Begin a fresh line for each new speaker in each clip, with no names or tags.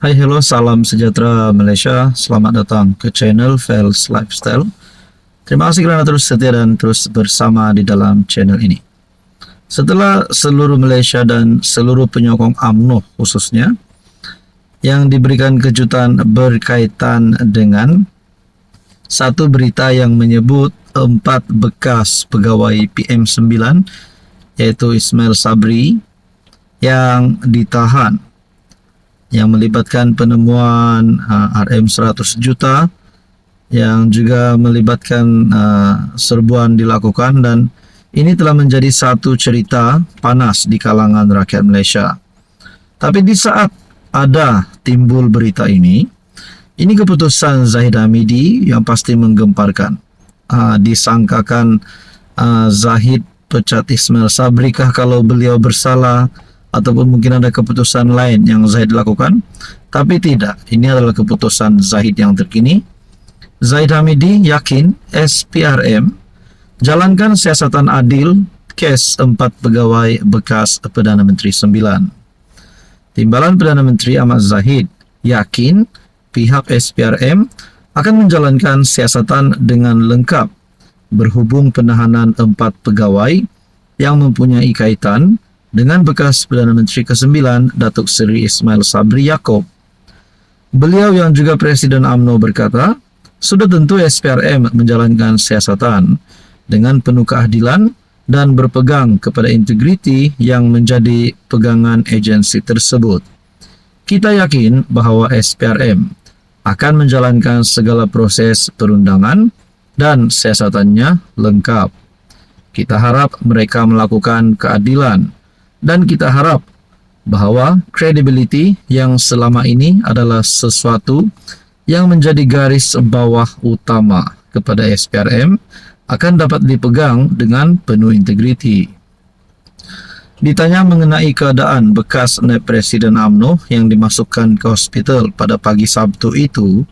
Hai, hello, salam sejahtera Malaysia. Selamat datang ke channel Fels Lifestyle. Terima kasih kerana terus setia dan terus bersama di dalam channel ini. Setelah seluruh Malaysia dan seluruh penyokong UMNO khususnya yang diberikan kejutan berkaitan dengan satu berita yang menyebut 4 bekas pegawai PM9 yaitu Ismail Sabri yang ditahan, yang melibatkan penemuan RM 100 juta, yang juga melibatkan serbuan dilakukan, dan ini telah menjadi satu cerita panas di kalangan rakyat Malaysia. Tapi di saat ada timbul berita ini keputusan Zahid Hamidi yang pasti menggemparkan. Disangkakan Zahid pecat Ismail Sabri kah kalau beliau bersalah, ataupun mungkin ada keputusan lain yang Zahid lakukan. Tapi tidak, ini adalah keputusan Zahid yang terkini. Zahid Hamidi yakin SPRM jalankan siasatan adil kes 4 pegawai bekas Perdana Menteri 9. Timbalan Perdana Menteri Ahmad Zahid yakin pihak SPRM akan menjalankan siasatan dengan lengkap berhubung penahanan 4 pegawai yang mempunyai kaitan dengan bekas Perdana Menteri ke-9 Datuk Seri Ismail Sabri Yaakob. Beliau yang juga Presiden UMNO berkata, sudah tentu SPRM menjalankan siasatan dengan penuh keadilan dan berpegang kepada integriti yang menjadi pegangan agensi tersebut. Kita yakin bahawa SPRM akan menjalankan segala proses perundangan dan siasatannya lengkap. Kita harap mereka melakukan keadilan, dan kita harap bahawa credibility yang selama ini adalah sesuatu yang menjadi garis bawah utama kepada SPRM akan dapat dipegang dengan penuh integriti. Ditanya mengenai keadaan bekas naib Presiden UMNO yang dimasukkan ke hospital pada pagi Sabtu itu,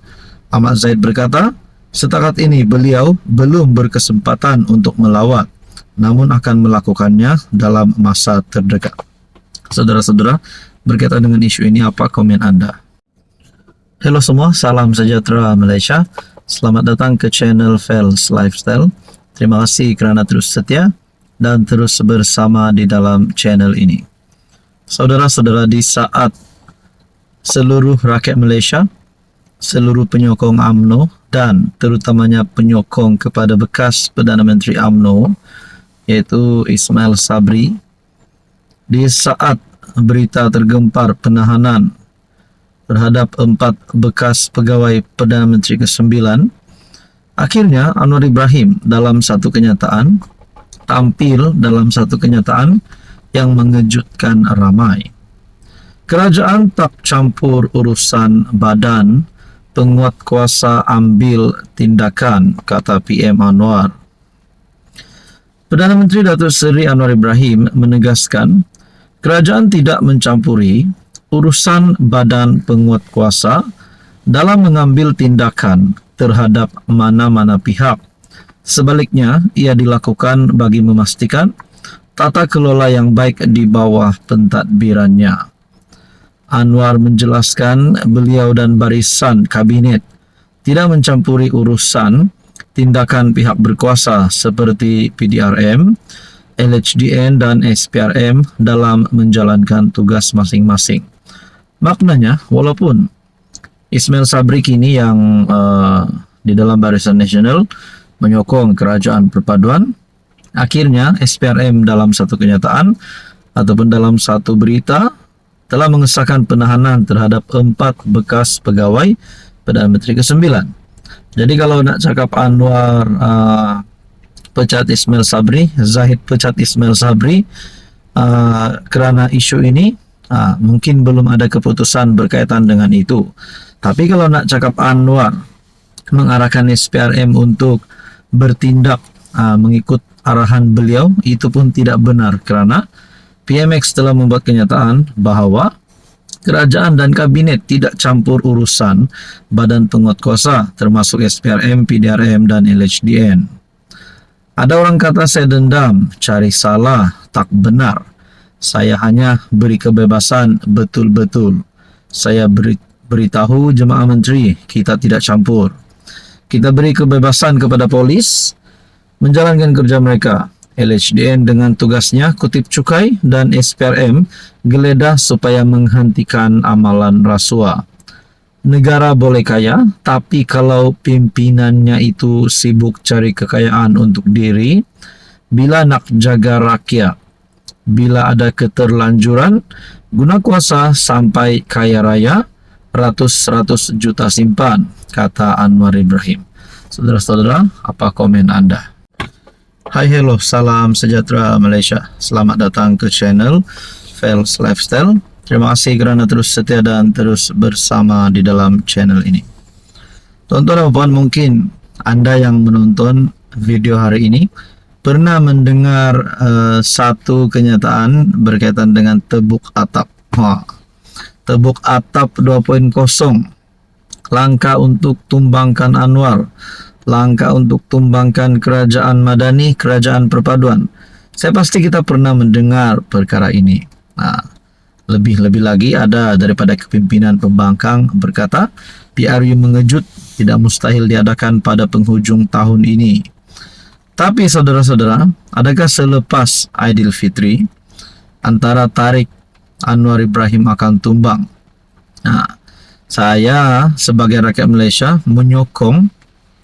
Ahmad Zahid berkata, setakat ini beliau belum berkesempatan untuk melawat, namun akan melakukannya dalam masa terdekat. Saudara-saudara, berkaitan dengan isu ini, apa komen Anda? Hello semua, salam sejahtera Malaysia. Selamat datang ke channel Fels Lifestyle. Terima kasih kerana terus setia dan terus bersama di dalam channel ini. Saudara-saudara, di saat seluruh rakyat Malaysia, seluruh penyokong UMNO dan terutamanya penyokong kepada bekas Perdana Menteri UMNO yaitu Ismail Sabri, di saat berita tergempar penahanan terhadap 4 bekas pegawai Perdana Menteri ke-9, akhirnya Anwar Ibrahim tampil dalam satu kenyataan yang mengejutkan ramai. Kerajaan tak campur urusan badan, penguat kuasa ambil tindakan, kata PM Anwar. Perdana Menteri Datuk Seri Anwar Ibrahim menegaskan kerajaan tidak mencampuri urusan badan penguat kuasa dalam mengambil tindakan terhadap mana-mana pihak. Sebaliknya, ia dilakukan bagi memastikan tata kelola yang baik di bawah pentadbirannya. Anwar menjelaskan beliau dan barisan kabinet tidak mencampuri urusan tindakan pihak berkuasa seperti PDRM, LHDN dan SPRM dalam menjalankan tugas masing-masing. Maknanya, walaupun Ismail Sabri kini yang di dalam Barisan Nasional menyokong kerajaan perpaduan, akhirnya SPRM dalam satu kenyataan ataupun dalam satu berita telah mengesahkan penahanan terhadap 4 bekas pegawai Perdana Menteri ke-9. Jadi kalau nak cakap Anwar pecat Ismail Sabri, Zahid pecat Ismail Sabri kerana isu ini, mungkin belum ada keputusan berkaitan dengan itu. Tapi kalau nak cakap Anwar mengarahkan SPRM untuk bertindak mengikut arahan beliau, itu pun tidak benar kerana PMX telah membuat kenyataan bahawa kerajaan dan kabinet tidak campur urusan badan penguat kuasa termasuk SPRM, PDRM dan LHDN. Ada orang kata saya dendam, cari salah, tak benar. Saya hanya beri kebebasan betul-betul. Saya Beritahu jemaah menteri, kita tidak campur. Kita beri kebebasan kepada polis menjalankan kerja mereka. LHDN dengan tugasnya kutip cukai dan SPRM geledah supaya menghentikan amalan rasuah. Negara boleh kaya, tapi kalau pimpinannya itu sibuk cari kekayaan untuk diri, bila nak jaga rakyat, bila ada keterlanjuran, guna kuasa sampai kaya raya, ratus-ratus juta simpan, kata Anwar Ibrahim. Saudara-saudara, apa komen Anda? Hai, hello, salam sejahtera Malaysia. Selamat datang ke channel Fels Lifestyle. Terima kasih kerana terus setia dan terus bersama di dalam channel ini. Tuan-tuan dan puan, mungkin Anda yang menonton video hari ini pernah mendengar satu kenyataan berkaitan dengan tebuk atap. Tebuk atap 2.0. Langkah untuk tumbangkan Anwar. Langkah untuk tumbangkan kerajaan madani, kerajaan perpaduan. Saya pasti kita pernah mendengar perkara ini. Lebih-lebih lagi ada daripada kepimpinan pembangkang berkata, PRU mengejut, tidak mustahil diadakan pada penghujung tahun ini. Tapi saudara-saudara, adakah selepas Aidilfitri antara Tariq Anwar Ibrahim akan tumbang? Saya sebagai rakyat Malaysia menyokong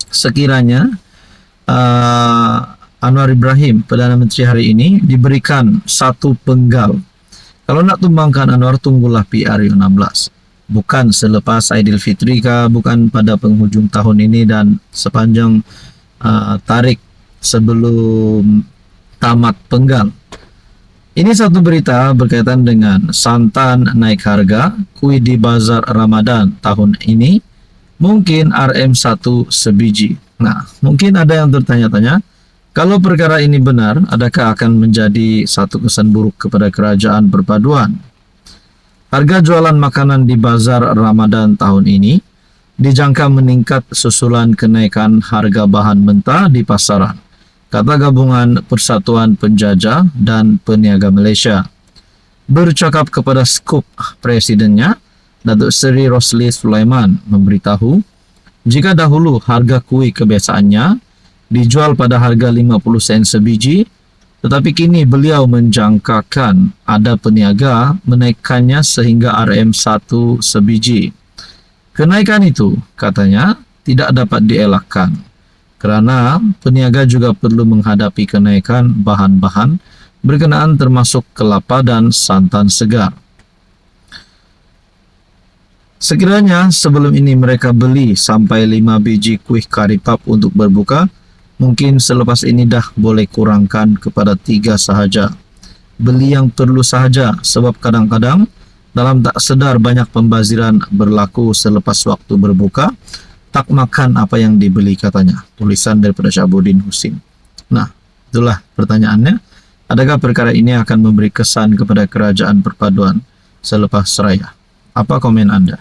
sekiranya Anwar Ibrahim, Perdana Menteri hari ini, diberikan satu penggal. Kalau nak tumbangkan Anwar, tunggulah PRU 16. Bukan selepas Aidilfitri kah, bukan pada penghujung tahun ini dan sepanjang tarik sebelum tamat penggal. Ini satu berita berkaitan dengan santan naik harga, kuih di bazar Ramadan tahun ini, mungkin RM1 sebiji. Mungkin ada yang bertanya-tanya, kalau perkara ini benar, adakah akan menjadi satu kesan buruk kepada kerajaan perpaduan? Harga jualan makanan di bazar Ramadan tahun ini dijangka meningkat susulan kenaikan harga bahan mentah di pasaran, kata Gabungan Persatuan Penjajah dan Peniaga Malaysia. Bercakap kepada Skup Presidennya, Datuk Seri Rosli Sulaiman memberitahu, jika dahulu harga kuih kebiasaannya dijual pada harga 50 sen sebiji, tetapi kini beliau menjangkakan ada peniaga menaikkannya sehingga RM1 sebiji. Kenaikan itu, katanya, tidak dapat dielakkan, kerana peniaga juga perlu menghadapi kenaikan bahan-bahan berkenaan termasuk kelapa dan santan segar. Sekiranya sebelum ini mereka beli sampai 5 biji kuih karipap untuk berbuka, mungkin selepas ini dah boleh kurangkan kepada 3 sahaja. Beli yang perlu sahaja, sebab kadang-kadang dalam tak sedar banyak pembaziran berlaku selepas waktu berbuka, tak makan apa yang dibeli, katanya. Tulisan daripada Syahabuddin Husin. Itulah pertanyaannya. Adakah perkara ini akan memberi kesan kepada kerajaan perpaduan selepas raya? Apa komen Anda?